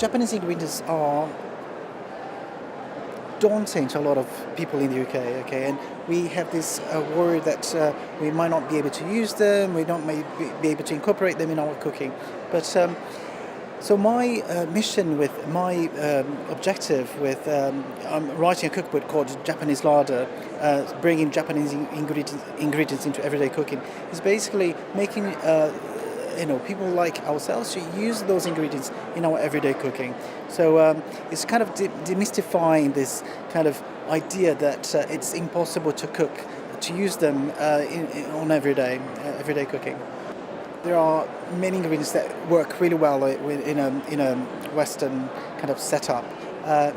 Japanese ingredients are daunting to a lot of people in the UK. Okay, and we have this worry that we might not be able to use them, we don't may be able to incorporate them in our cooking. But so my mission with my objective with I'm writing a cookbook called Japanese Larder, bringing Japanese ingredients into everyday cooking, is basically making people like ourselves to use those ingredients in our everyday cooking. So it's kind of demystifying this kind of idea that it's impossible to cook, to use them on everyday cooking. There are many ingredients that work really well in a Western kind of setup.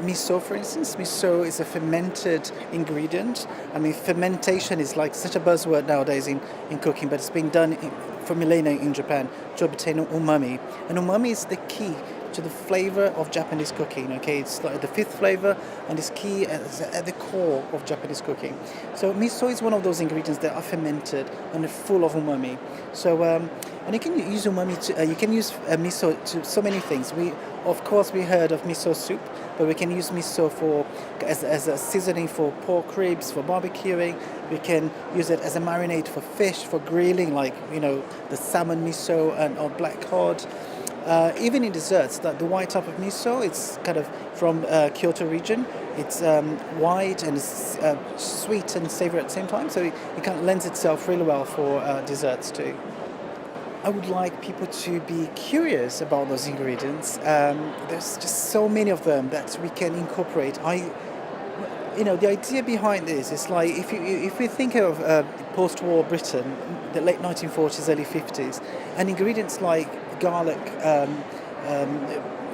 Miso, for instance, miso is a fermented ingredient. I mean, fermentation is like such a buzzword nowadays in cooking, but it's been done for millennia in Japan to obtain umami. And umami is the key to the flavor of Japanese cooking. Okay, it's like the fifth flavor and is key at the core of Japanese cooking. So miso is one of those ingredients that are fermented and are full of umami. So and you can use umami you can use miso to so many things. Of course we heard of miso soup, but we can use miso as a seasoning for pork ribs, for barbecuing. We can use it as a marinade for fish, for grilling, like the salmon miso or black cod. Even in desserts, like the white type of miso, it's kind of from Kyoto region. It's white and it's sweet and savory at the same time, so it kind of lends itself really well for desserts too. I would like people to be curious about those ingredients. There's just so many of them that we can incorporate. The idea behind this is like if we think of post-war Britain, the late 1940s, early 50s, and ingredients like garlic,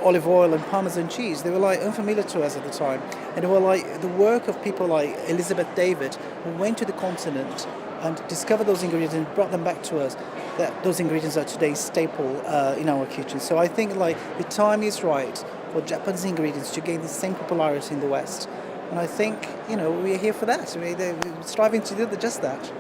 olive oil, and Parmesan cheese, they were like unfamiliar to us at the time, and they were like the work of people like Elizabeth David, who went to the continent and discovered those ingredients and brought them back to us. That those ingredients are today staple in our kitchen. So I think like the time is right for Japanese ingredients to gain the same popularity in the West. And I think we're here for that. We're striving to do just that.